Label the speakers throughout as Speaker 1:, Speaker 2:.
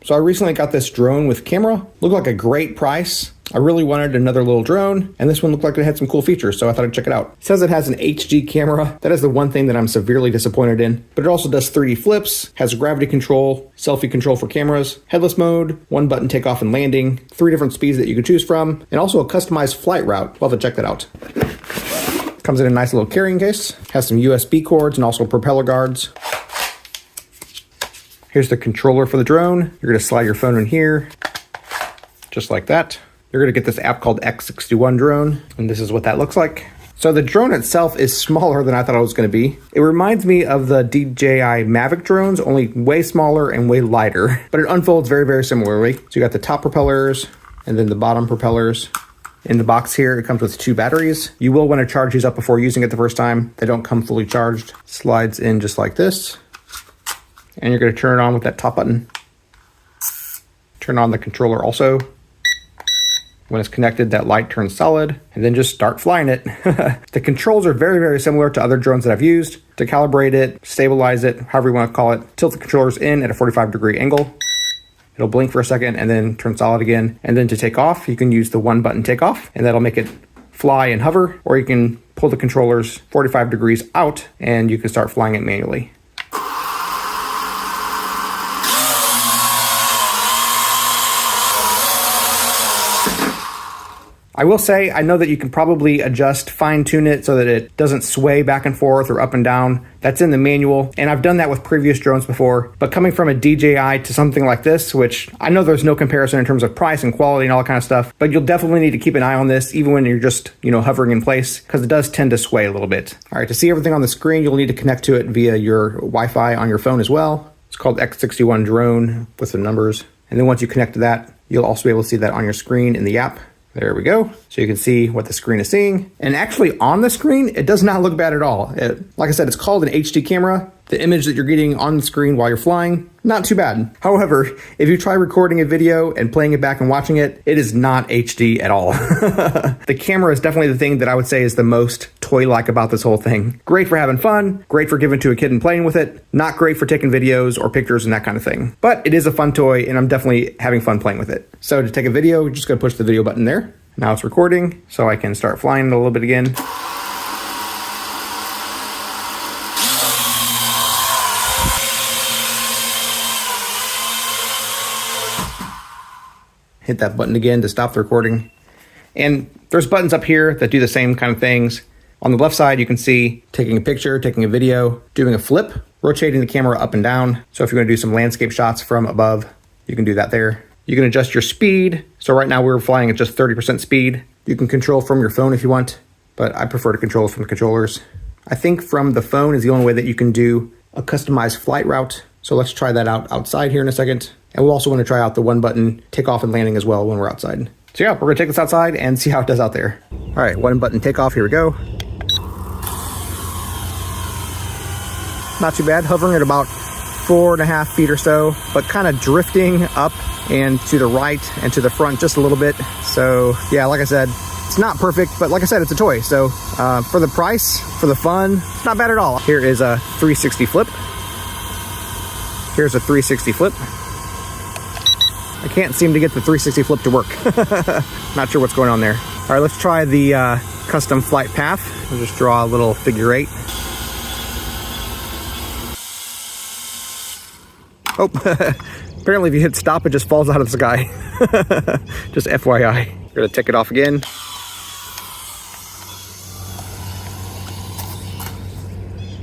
Speaker 1: So I recently got this drone with camera. Looked like a great price. I really wanted another little drone, and this one looked like it had some cool features, so I thought I'd check it out. It says it has an HD camera. That is the one thing that I'm severely disappointed in, but it also does 3D flips, has gravity control, selfie control for cameras, headless mode, 1-button takeoff and landing, 3 different speeds that you can choose from, and also a customized flight route. We'll have to check that out. Comes in a nice little carrying case, has some USB cords and also propeller guards. Here's the controller for the drone. You're gonna slide your phone in here, just like that. You're gonna get this app called X61 Drone, and this is what that looks like. So the drone itself is smaller than I thought it was gonna be. It reminds me of the DJI Mavic drones, only way smaller and way lighter, but it unfolds very, very similarly. So you got the top propellers and then the bottom propellers. In the box here, it comes with 2 batteries. You will wanna charge these up before using it the first time. They don't come fully charged. Slides in just like this. And you're gonna turn it on with that top button. Turn on the controller also. When it's connected, that light turns solid, and then just start flying it. The controls are very, very similar to other drones that I've used. To calibrate it, stabilize it, however you want to call it, tilt the controllers in at a 45-degree angle. It'll blink for a second and then turn solid again. And then to take off, you can use the 1-button takeoff, and that'll make it fly and hover, or you can pull the controllers 45 degrees out, and you can start flying it manually. I will say, I know that you can probably adjust, fine tune it so that it doesn't sway back and forth or up and down. That's in the manual, and I've done that with previous drones before. But coming from a DJI to something like this, which I know there's no comparison in terms of price and quality and all that kind of stuff, but you'll definitely need to keep an eye on this even when you're just, hovering in place, because it does tend to sway a little bit. All right, to see everything on the screen, you'll need to connect to it via your Wi-Fi on your phone as well. It's called X61 Drone with the numbers. And then once you connect to that, you'll also be able to see that on your screen in the app. There we go. So you can see what the screen is seeing. And actually on the screen, it does not look bad at all. Like I said, it's called an HD camera. The image that you're getting on the screen while you're flying, not too bad. However, if you try recording a video and playing it back and watching it, it is not HD at all. The camera is definitely the thing that I would say is the most toy-like about this whole thing. Great for having fun, great for giving to a kid and playing with it, not great for taking videos or pictures and that kind of thing. But it is a fun toy, and I'm definitely having fun playing with it. So to take a video, you're just gonna push the video button there. Now it's recording, so I can start flying a little bit again. Hit that button again to stop the recording. And there's buttons up here that do the same kind of things. On the left side, you can see taking a picture, taking a video, doing a flip, rotating the camera up and down. So if you're gonna do some landscape shots from above, you can do that there. You can adjust your speed. So right now we're flying at just 30% speed. You can control from your phone if you want, but I prefer to control from the controllers. I think from the phone is the only way that you can do a customized flight route. So let's try that out outside here in a second. And we'll also want to try out the 1-button takeoff and landing as well when we're outside. So yeah, we're gonna take this outside and see how it does out there. All right, 1-button takeoff, here we go. Not too bad, hovering at about 4.5 feet or so, but kind of drifting up and to the right and to the front just a little bit. So yeah, like I said, it's not perfect, but like I said, it's a toy. So for the price, for the fun, it's not bad at all. Here is a 360 flip. Here's a 360 flip. I can't seem to get the 360 flip to work. Not sure what's going on there. All right, let's try the custom flight path. We'll just draw a little figure 8. Oh, apparently if you hit stop, it just falls out of the sky. Just FYI. We're gonna take it off again.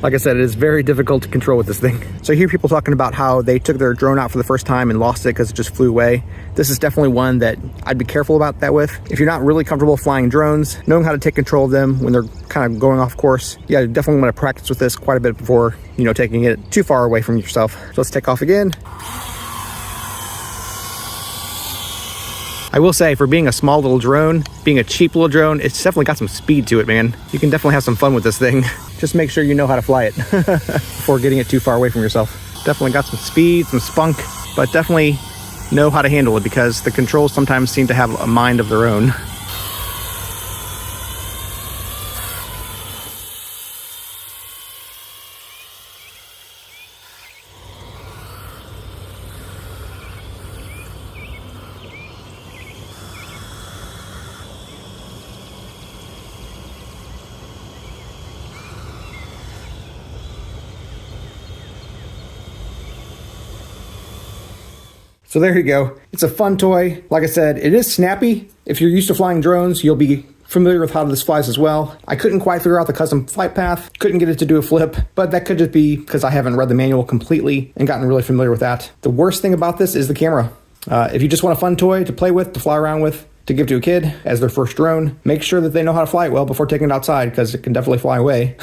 Speaker 1: Like I said, it is very difficult to control with this thing. So I hear people talking about how they took their drone out for the first time and lost it because it just flew away. This is definitely one that I'd be careful about that with. If you're not really comfortable flying drones, knowing how to take control of them when they're kind of going off course, yeah, you definitely want to practice with this quite a bit before, taking it too far away from yourself. So let's take off again. I will say, for being a small little drone, being a cheap little drone, it's definitely got some speed to it, man. You can definitely have some fun with this thing. Just make sure you know how to fly it before getting it too far away from yourself. Definitely got some speed, some spunk, but definitely know how to handle it because the controls sometimes seem to have a mind of their own. So there you go. It's a fun toy. Like I said, it is snappy. If you're used to flying drones, you'll be familiar with how this flies as well. I couldn't quite figure out the custom flight path, couldn't get it to do a flip, but that could just be because I haven't read the manual completely and gotten really familiar with that. The worst thing about this is the camera. If you just want a fun toy to play with, to fly around with, to give to a kid as their first drone, make sure that they know how to fly it well before taking it outside, because it can definitely fly away.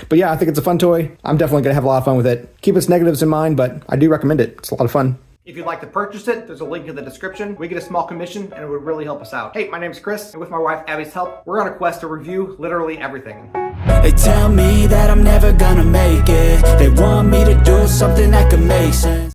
Speaker 1: But yeah, I think it's a fun toy. I'm definitely gonna have a lot of fun with it. Keep its negatives in mind, but I do recommend it. It's a lot of fun. If you'd like to purchase it, there's a link in the description. We get a small commission and it would really help us out. Hey, my name's Chris, and with my wife Abby's help, we're on a quest to review literally everything.
Speaker 2: They tell me that I'm never gonna make it. They want me to do something that could make sense.